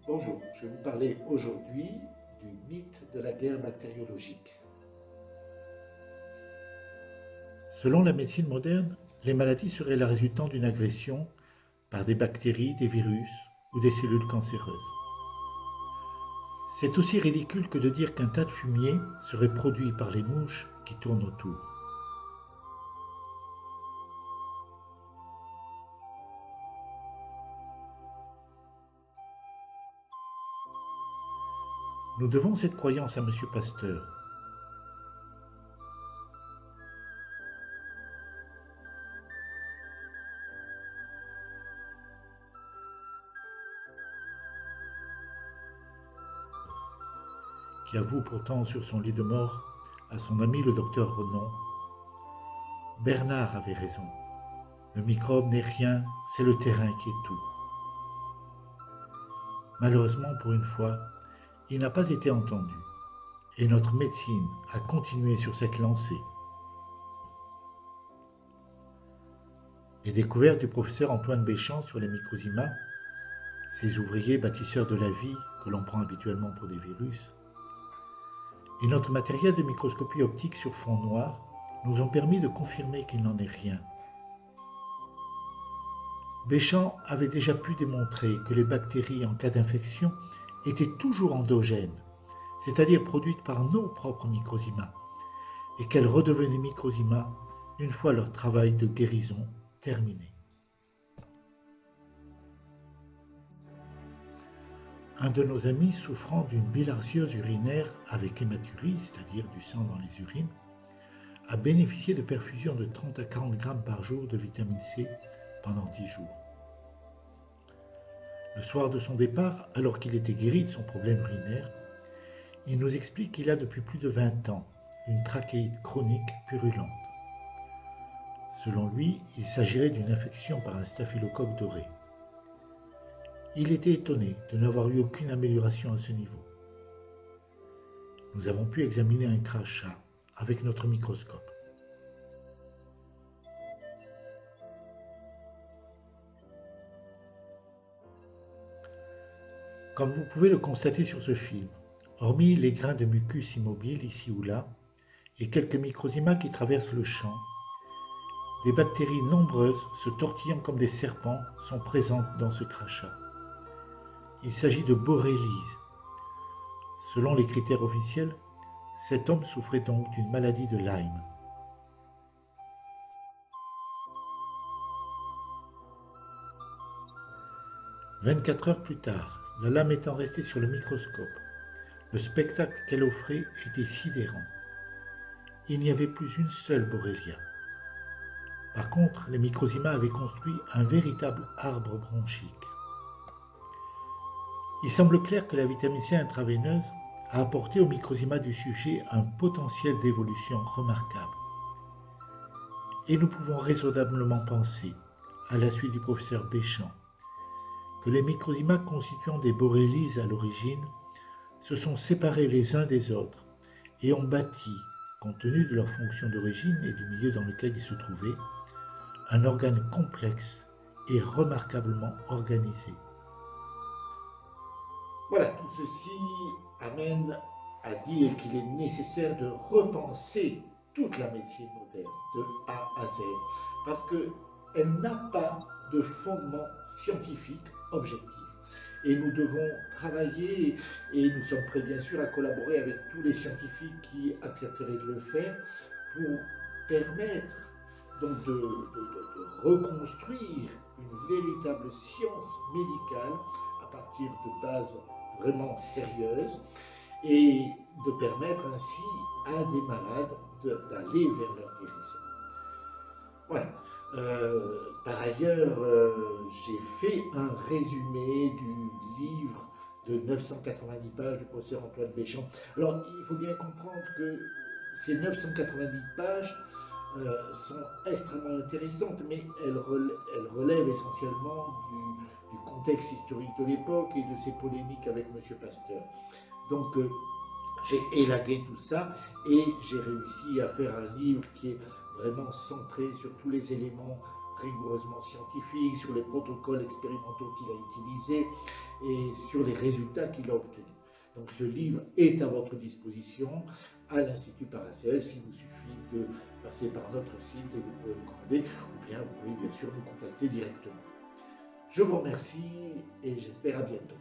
Bonjour, je vais vous parler aujourd'hui du mythe de la guerre bactériologique. Selon la médecine moderne, les maladies seraient la résultante d'une agression par des bactéries, des virus ou des cellules cancéreuses. C'est aussi ridicule que de dire qu'un tas de fumier serait produit par les mouches qui tournent autour. Nous devons cette croyance à M. Pasteur. Qui avoue pourtant sur son lit de mort à son ami le docteur Renon: Bernard avait raison. Le microbe n'est rien, c'est le terrain qui est tout. Malheureusement, pour une fois, il n'a pas été entendu, et notre médecine a continué sur cette lancée. Les découvertes du professeur Antoine Béchamp sur les microzymas, ces ouvriers bâtisseurs de la vie que l'on prend habituellement pour des virus, et notre matériel de microscopie optique sur fond noir nous ont permis de confirmer qu'il n'en est rien. Béchamp avait déjà pu démontrer que les bactéries en cas d'infection étaient toujours endogènes, c'est-à-dire produites par nos propres microzymas, et qu'elles redevenaient microzymas une fois leur travail de guérison terminé. Un de nos amis souffrant d'une bilharziose urinaire avec hématurie, c'est-à-dire du sang dans les urines, a bénéficié de perfusions de 30 à 40 grammes par jour de vitamine C pendant 10 jours. Le soir de son départ, alors qu'il était guéri de son problème urinaire, il nous explique qu'il a depuis plus de 20 ans une trachéite chronique purulente. Selon lui, il s'agirait d'une infection par un staphylocoque doré. Il était étonné de n'avoir eu aucune amélioration à ce niveau. Nous avons pu examiner un crachat avec notre microscope. Comme vous pouvez le constater sur ce film, hormis les grains de mucus immobiles ici ou là, et quelques microzymas qui traversent le champ, des bactéries nombreuses, se tortillant comme des serpents, sont présentes dans ce crachat. Il s'agit de borréliese. Selon les critères officiels, cet homme souffrait donc d'une maladie de Lyme. « 24 heures plus tard, la lame étant restée sur le microscope, le spectacle qu'elle offrait était sidérant. Il n'y avait plus une seule borrelia. Par contre, les microzymas avaient construit un véritable arbre bronchique. Il semble clair que la vitamine C intraveineuse a apporté au microzymas du sujet un potentiel d'évolution remarquable. Et nous pouvons raisonnablement penser, à la suite du professeur Béchamp, que les microzymas constituant des borrélies à l'origine se sont séparés les uns des autres et ont bâti, compte tenu de leur fonction d'origine et du milieu dans lequel ils se trouvaient, un organe complexe et remarquablement organisé. Voilà, tout ceci amène à dire qu'il est nécessaire de repenser toute la médecine moderne, de A à Z, parce qu'elle n'a pas de fondement scientifique objectif. Et nous devons travailler, et nous sommes prêts bien sûr à collaborer avec tous les scientifiques qui accepteraient de le faire, pour permettre donc de reconstruire une véritable science médicale à partir de bases vraiment sérieuses et de permettre ainsi à des malades d'aller vers leur guérison. Voilà. Par ailleurs, j'ai fait un résumé du livre de 990 pages du professeur Antoine Béchamp. Alors, il faut bien comprendre que ces 990 pages sont extrêmement intéressantes, mais elles relèvent essentiellement du contexte historique de l'époque et de ses polémiques avec M. Pasteur. Donc, j'ai élagué tout ça et j'ai réussi à faire un livre qui est vraiment centré sur tous les éléments rigoureusement scientifique sur les protocoles expérimentaux qu'il a utilisés et sur les résultats qu'il a obtenus. Donc ce livre est à votre disposition à l'Institut Paracelse. Il vous suffit de passer par notre site et vous pouvez le commander, ou bien vous pouvez bien sûr nous contacter directement. Je vous remercie et j'espère à bientôt.